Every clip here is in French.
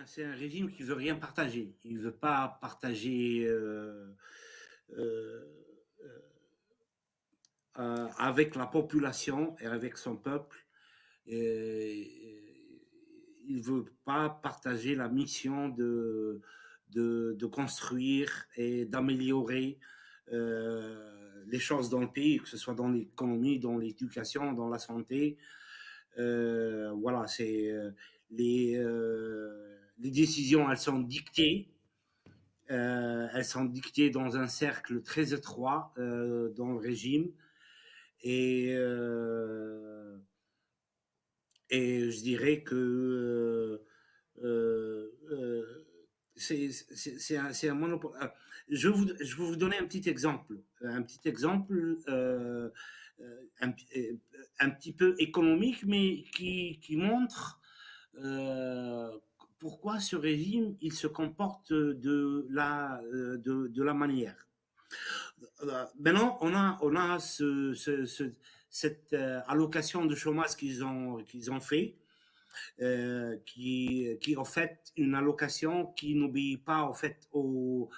c'est un régime qui veut rien partager. Il veut pas partager euh, avec la population et avec son peuple. Et il veut pas partager la mission de construire et d'améliorer les choses dans le pays, que ce soit dans l'économie, dans l'éducation, dans la santé. Voilà, c'est les décisions, elles sont dictées dans un cercle très étroit dans le régime et euh, et je dirais que c'est un monopole. Je vais vous donner un petit exemple. Un, un petit peu économique, mais qui montre pourquoi ce régime il se comporte de la manière. Maintenant, on a cette allocation de chômage qu'ils ont fait, qui en fait une allocation qui n'obéit pas en fait aux,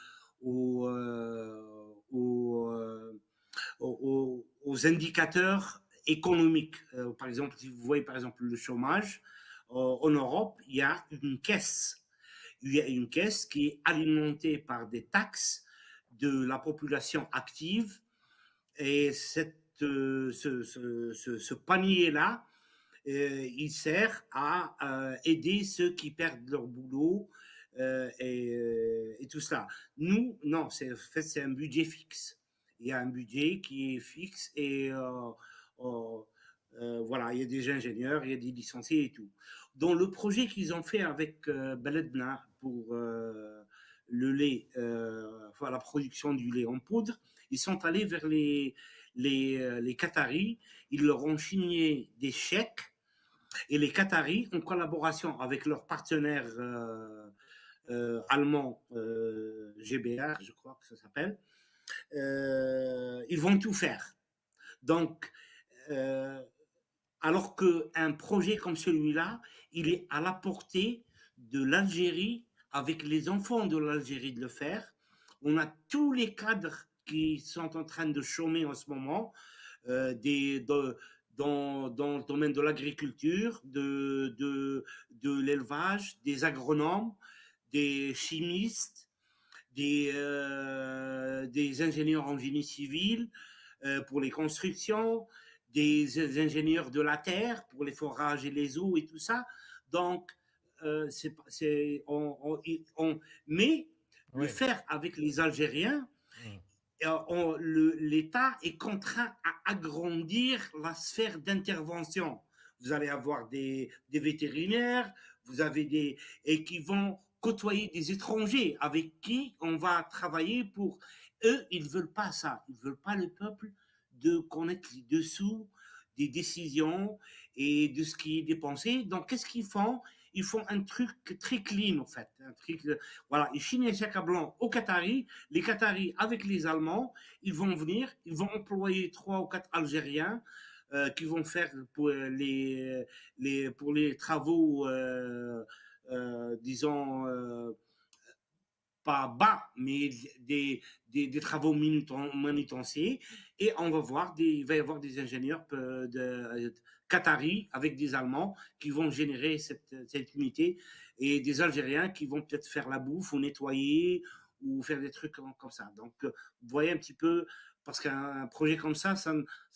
aux indicateurs économiques. Par exemple, si vous voyez par exemple le chômage, en Europe, il y a une caisse. Il y a une caisse qui est alimentée par des taxes de la population active et ce panier-là, il sert à aider ceux qui perdent leur boulot et tout cela. Nous, non, en fait, c'est un budget fixe. Il y a un budget qui est fixe et voilà, il y a des ingénieurs, il y a des licenciés et tout. Dans le projet qu'ils ont fait avec Baledna pour le lait, enfin, la production du lait en poudre, ils sont allés vers les Qataris, ils leur ont signé des chèques et les Qataris, en collaboration avec leurs partenaires allemands, GBR, je crois que ça s'appelle, ils vont tout faire. Donc, euh, alors qu'un projet comme celui-là, il est à la portée de l'Algérie, avec les enfants de l'Algérie de le faire. On a tous les cadres qui sont en train de chômer en ce moment, dans le domaine de l'agriculture, de l'élevage, des agronomes, des chimistes, des ingénieurs en génie civil pour les constructions, des ingénieurs de la terre pour les forages et les eaux et tout ça. Donc, mais le Oui. faire avec les Algériens, Mm. l'État est contraint à agrandir la sphère d'intervention. Vous allez avoir des vétérinaires, vous avez et qui vont côtoyer des étrangers avec qui on va travailler pour eux, ils veulent pas ça. Ils veulent pas le peuple de connaître les dessous des décisions et de ce qui est dépensé. Donc, qu'est-ce qu'ils font? Ils font un truc très clean, en fait. Un truc, voilà, ils signent un chèque à blanc aux Qataris. Les Qataris, avec les Allemands, ils vont venir, ils vont employer 3 ou 4 Algériens qui vont faire pour les travaux, disons, pas bas, mais des travaux manutensiers. Et on va voir il va y avoir des ingénieurs qataris avec des Allemands qui vont générer cette unité et des Algériens qui vont peut-être faire la bouffe ou nettoyer ou faire des trucs comme ça. Donc, vous voyez un petit peu, parce qu'un projet comme ça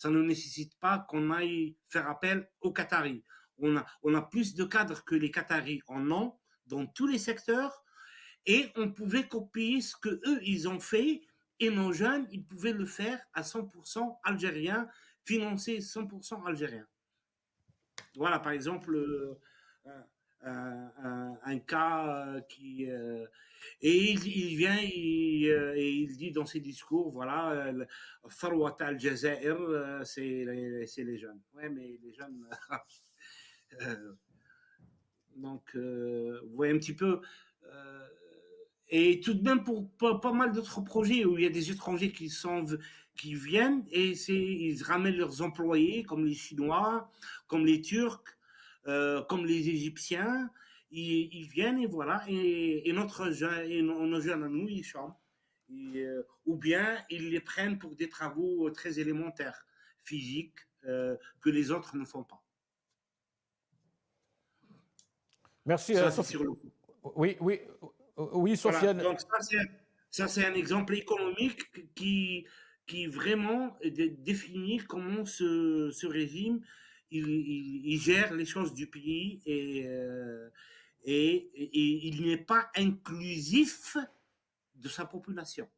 ne nécessite pas qu'on aille faire appel aux Qataris. On a plus de cadres que les Qataris en ont dans tous les secteurs et on pouvait copier ce que eux ils ont fait et nos jeunes ils pouvaient le faire à 100% algérien, financé 100% algérien. Voilà par exemple un cas qui et il vient et il dit dans ses discours voilà Farwat al-Jazair c'est les jeunes. Ouais mais les jeunes euh, donc vous voyez un petit peu euh, et tout de même pour pas mal d'autres projets où il y a des étrangers qui viennent et ils ramènent leurs employés comme les Chinois, comme les Turcs, comme les Égyptiens. ils viennent et voilà, et nos jeunes à nous, ils chantent. Ou bien ils les prennent pour des travaux très élémentaires, physiques, que les autres ne font pas. Merci, Ça, c'est Sophie. sur le. Oui, oui, oui, Voilà, Sofiane. donc ça, c'est un exemple économique qui vraiment définit comment ce régime il gère les choses du pays et il n'est pas inclusif de sa population.